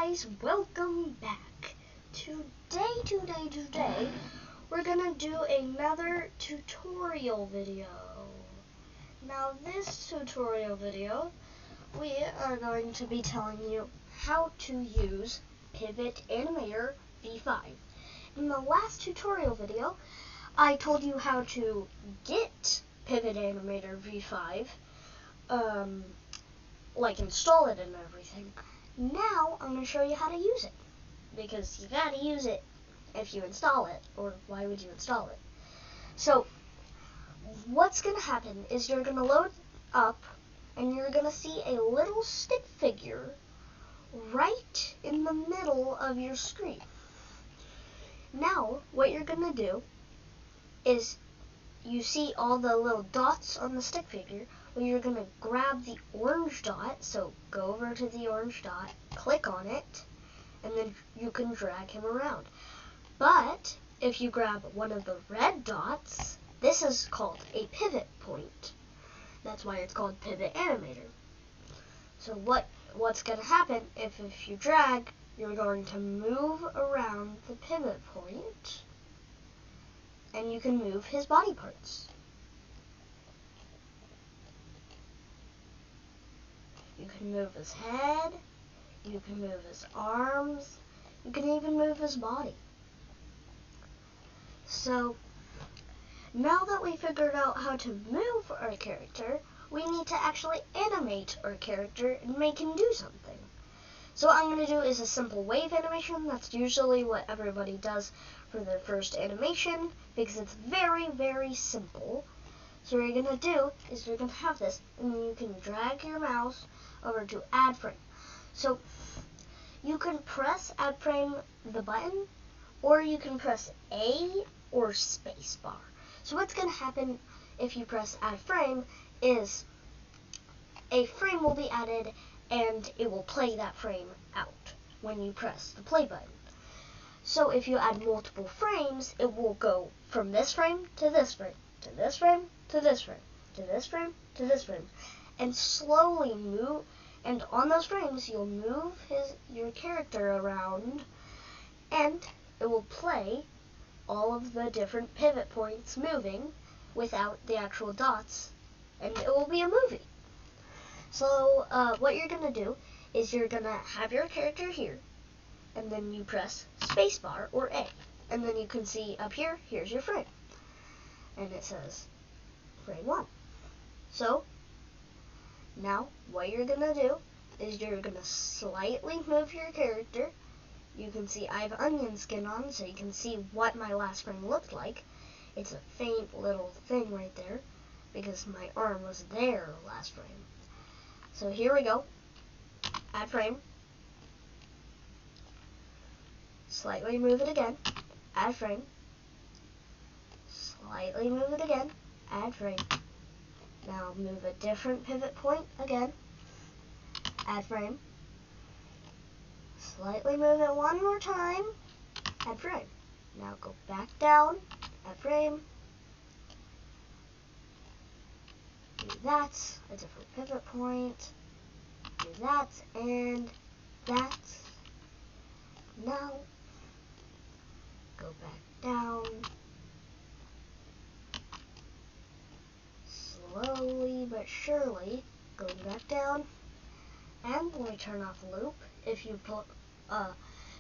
guys, welcome back. Today, we're gonna do another tutorial video. Now this tutorial video, we are going to be telling you how to use Pivot Animator V5. In the last tutorial video, I told you how to get Pivot Animator V5, like install it and everything. Now I'm going to show you how to use it, because you got to use it if you install it, or why would you install it? So what's going to happen is you're going to load up and you're going to see a little stick figure right in the middle of your screen. Now what you're going to do is, you see all the little dots on the stick figure. Well, you're going to grab the orange dot, so go over to the orange dot, click on it, and then you can drag him around. But if you grab one of the red dots, this is called a pivot point. That's why it's called Pivot Animator. So what's going to happen if you drag, you're going to move around the pivot point, and you can move his body parts. You can move his head, you can move his arms, you can even move his body. So now that we figured out how to move our character, we need to actually animate our character and make him do something. So what I'm going to do is a simple wave animation. That's usually what everybody does for their first animation, because it's very, very simple. So what you're going to do is you're going to have this, and then you can drag your mouse over to add frame. So you can press add frame, the button, or you can press A or space bar. So what's going to happen if you press add frame is a frame will be added and it will play that frame out when you press the play button. So if you add multiple frames, it will go from this frame to this frame, to this frame, to this frame, to this frame, to this frame, and slowly move. And on those frames, you'll move your character around, and it will play all of the different pivot points moving without the actual dots, and it will be a movie. So what you're going to do is you're going to have your character here, and then you press spacebar or A, and then you can see up here, here's your frame, and it says frame 1. So now what you're going to do is you're going to slightly move your character. You can see I have onion skin on, so you can see what my last frame looked like. It's a faint little thing right there, because my arm was there last frame. So here we go. Add frame. Slightly move it again. Add frame. Slightly move it again. Add frame. Now move a different pivot point again. Add frame. Slightly move it one more time. Add frame. Now go back down. Add frame. Do that, a different pivot point, do that, and that. Now, go back down, slowly but surely, going back down, and when we turn off loop, if you put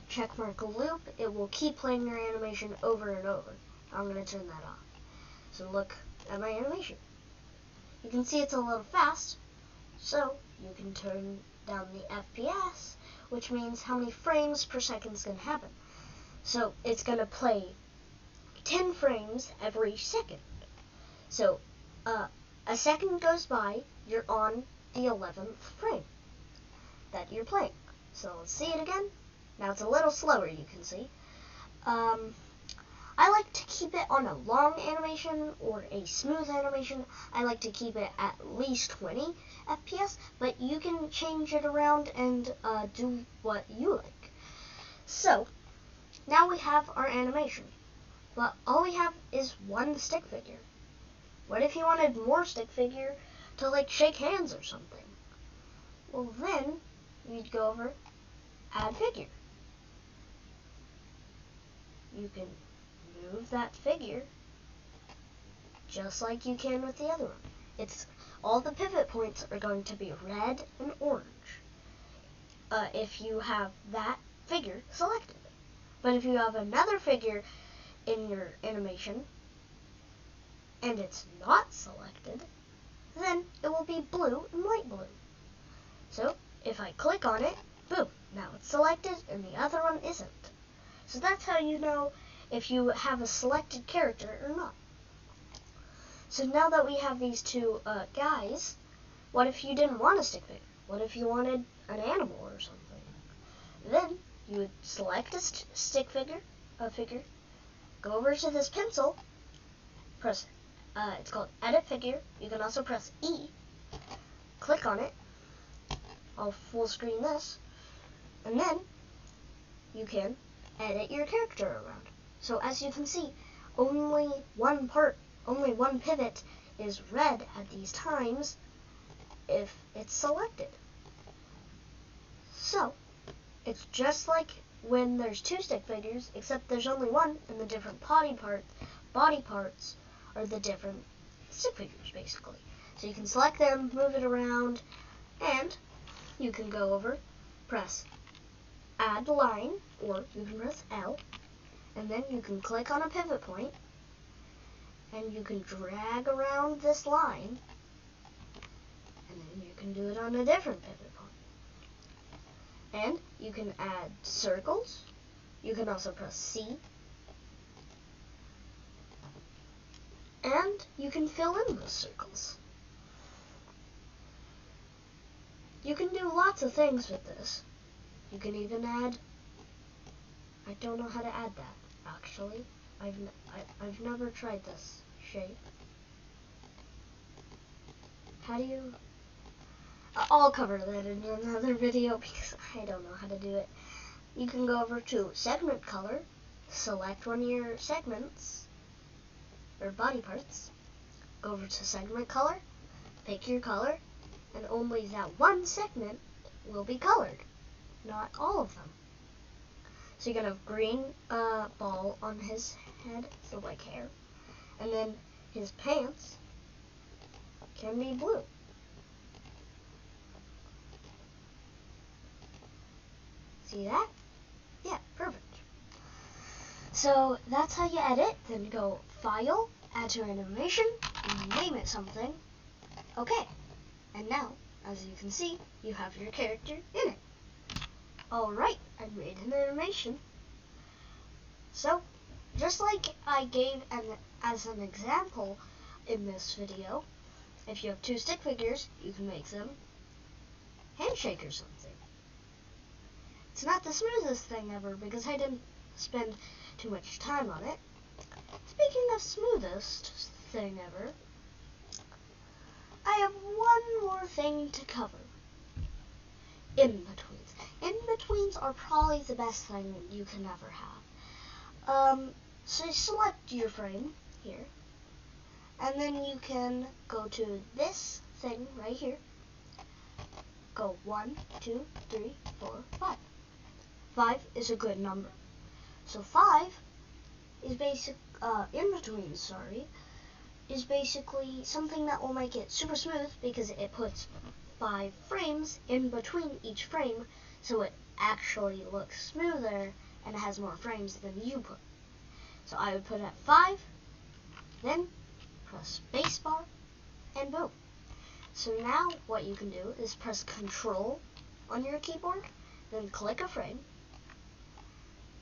check mark loop, it will keep playing your animation over and over. I'm going to turn that off. So look at my animation. You can see it's a little fast, so you can turn down the FPS, which means how many frames per second is going to happen. So it's going to play 10 frames every second. So a second goes by, you're on the 11th frame that you're playing. So let's see it again. Now it's a little slower, you can see. I like to keep it on a long animation or a smooth animation. I like to keep it at least 20 FPS, but you can change it around and do what you like. So now we have our animation, but all we have is one stick figure. What if you wanted more stick figure to like shake hands or something? Well, then you'd go over add figure. You can move that figure just like you can with the other one. It's all the pivot points are going to be red and orange if you have that figure selected. But if you have another figure in your animation and it's not selected, then it will be blue and light blue. So if I click on it, boom, now it's selected and the other one isn't. So that's how you know if you have a selected character or not. So now that we have these two guys, what if you didn't want a stick figure? What if you wanted an animal or something? Then you would select a stick figure, go over to this pencil, press, it's called Edit Figure. You can also press E, click on it. I'll full screen this, and then you can edit your character around. So as you can see, only one pivot is red at these times if it's selected. So it's just like when there's two stick figures, except there's only one, and the different body parts are the different stick figures, basically. So you can select them, move it around, and you can go over, press Add Line, or you can press L, and then you can click on a pivot point, and you can drag around this line, and then you can do it on a different pivot point. And you can add circles. You can also press C. And you can fill in those circles. You can do lots of things with this. You can even add, I don't know how to add that, actually. I've never tried this shape. How do you... I'll cover that in another video because I don't know how to do it. You can go over to segment color, select one of your segments, or body parts, go over to segment color, pick your color, and only that one segment will be colored, not all of them. So you can have green ball on his head, so like hair, and then his pants can be blue. See that? Yeah, perfect. So that's how you edit. Then go File, Add to Animation, name it something. Okay, and now, as you can see, you have your character in it. Alright, I made an animation. So, just like I gave as an example in this video, if you have two stick figures, you can make them handshake or something. It's not the smoothest thing ever because I didn't spend too much time on it. Speaking of smoothest thing ever, I have one more thing to cover. In-betweens. In-betweens are probably the best thing you can ever have. So select your frame here, and then you can go to this thing right here. Go 1, 2, 3, 4, 5. 5 is a good number. So 5 is in-betweens, is basically something that will make it super smooth because it puts 5 frames in between each frame, so it actually looks smoother and it has more frames than you put. So I would put it at 5, then press spacebar, and boom. So now what you can do is press Control on your keyboard, then click a frame.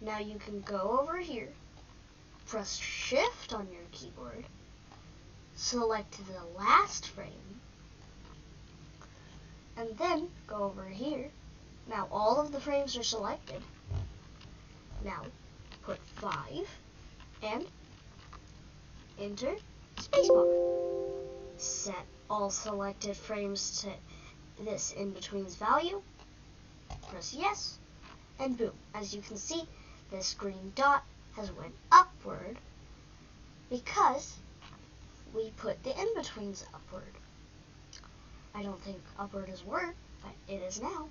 Now you can go over here, press Shift on your keyboard, select the last frame, and then go over here. Now all of the frames are selected. Now put 5 and enter spacebar. Set all selected frames to this in-betweens value. Press yes, and boom. As you can see, this green dot has went upward because we put the in-betweens upward. I don't think upward is a word, but it is now.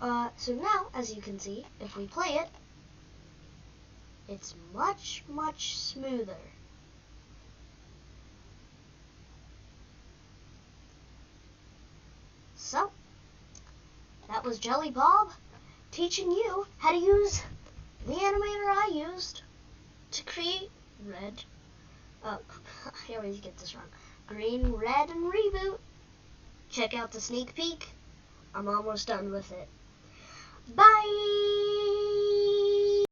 So now, as you can see, if we play it, it's much, much smoother. So, that was Jelly Bob teaching you how to use the animator I used to create I always get this wrong. Green, red, and reboot. Check out the sneak peek. I'm almost done with it. Bye!